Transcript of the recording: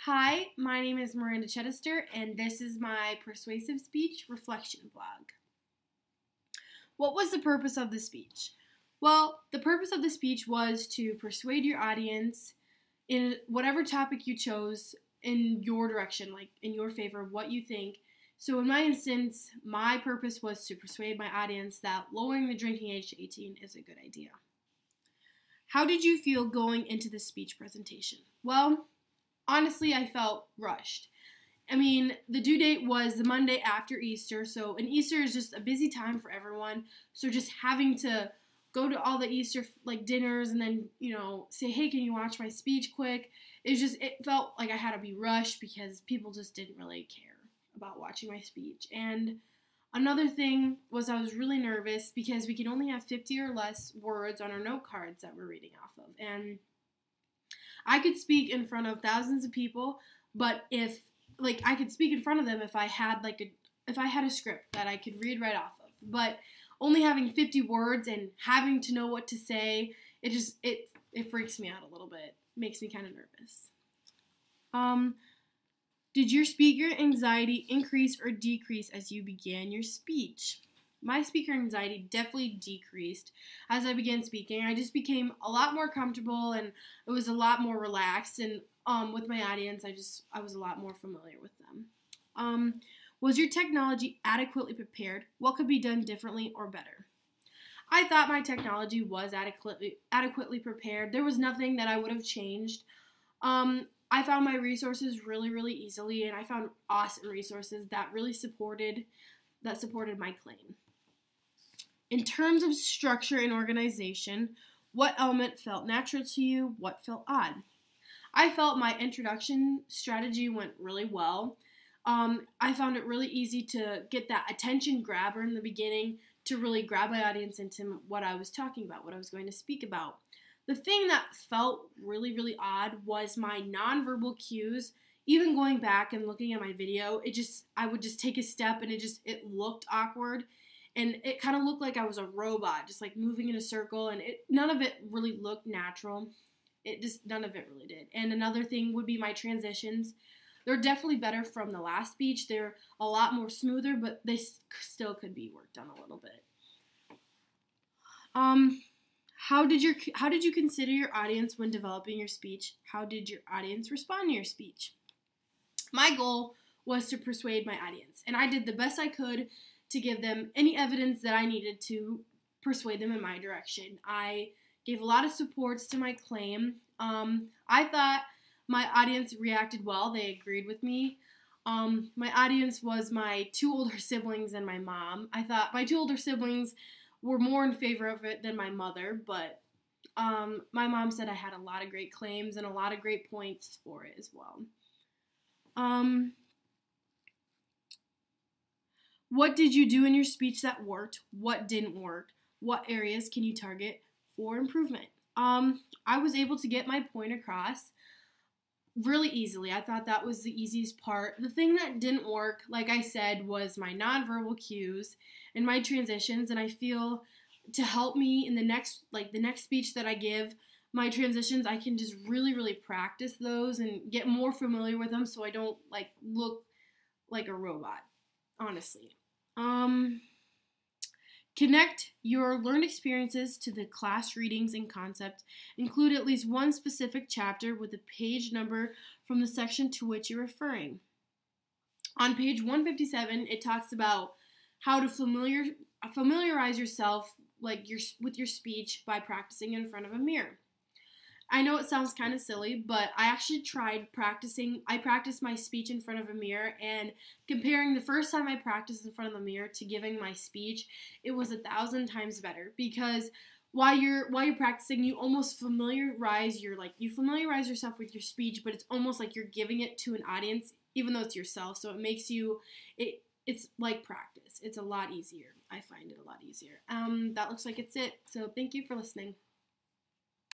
Hi, my name is Miranda Chedester, and this is my persuasive speech reflection vlog. What was the purpose of the speech? Well, the purpose of the speech was to persuade your audience in whatever topic you chose in your direction, like in your favor, what you think. So in my instance, my purpose was to persuade my audience that lowering the drinking age to 18 is a good idea. How did you feel going into the speech presentation? Well, honestly, I felt rushed. I mean, the due date was the Monday after Easter, and Easter is just a busy time for everyone. So just having to go to all the Easter dinners and then, say, hey, can you watch my speech quick? It felt like I had to be rushed because people just didn't really care about watching my speech. And another thing was I was really nervous because we could only have 50 or less words on our note cards that we're reading off of. And I could speak in front of thousands of people, but I could speak in front of them if I had a script that I could read right off of. But only having 50 words and having to know what to say, it freaks me out a little bit. Makes me kind of nervous. Did your speaker anxiety increase or decrease as you began your speech? My speaker anxiety definitely decreased as I began speaking. I just became a lot more comfortable and it was a lot more relaxed. And with my audience, I was a lot more familiar with them. Was your technology adequately prepared? What could be done differently or better? I thought my technology was adequately prepared. There was nothing that I would have changed. I found my resources really, really easily, and I found awesome resources that really supported my claim. In terms of structure and organization, what element felt natural to you? What felt odd? I felt my introduction strategy went really well. I found it really easy to get that attention grabber in the beginning to really grab my audience into what I was talking about, what I was going to speak about. The thing that felt really, really odd was my nonverbal cues. Even going back and looking at my video, I would just take a step and it looked awkward. And it kind of looked like I was a robot, just like moving in a circle, and none of it really looked natural. None of it really did. And another thing would be my transitions. They're definitely better from the last speech. They're a lot more smoother, but they still could be worked on a little bit. How did you consider your audience when developing your speech? How did your audience respond to your speech? My goal was to persuade my audience, and I did the best I could to give them any evidence that I needed to persuade them in my direction. I gave a lot of supports to my claim. I thought my audience reacted well. They agreed with me. My audience was my two older siblings and my mom. I thought my two older siblings were more in favor of it than my mother, but my mom said I had a lot of great claims and a lot of great points for it as well. What did you do in your speech that worked? What didn't work? What areas can you target for improvement? I was able to get my point across really easily. I thought that was the easiest part. The thing that didn't work, like I said, was my nonverbal cues and my transitions, and I feel to help me in the next speech that I give, my transitions, I can just really, really practice those and get more familiar with them so I don't look like a robot, honestly. Connect your learned experiences to the class readings and concept. Include at least one specific chapter with a page number from the section to which you're referring. On page 157, it talks about how to familiarize yourself with your speech by practicing in front of a mirror. I know it sounds kind of silly, but I actually tried practicing. I practiced my speech in front of a mirror, and comparing the first time I practiced in front of the mirror to giving my speech, it was 1,000 times better because while you're practicing, you almost familiarize yourself with your speech, but it's almost like you're giving it to an audience, even though it's yourself. So it makes it's like practice. It's a lot easier. I find it a lot easier. That looks like it's it. So thank you for listening.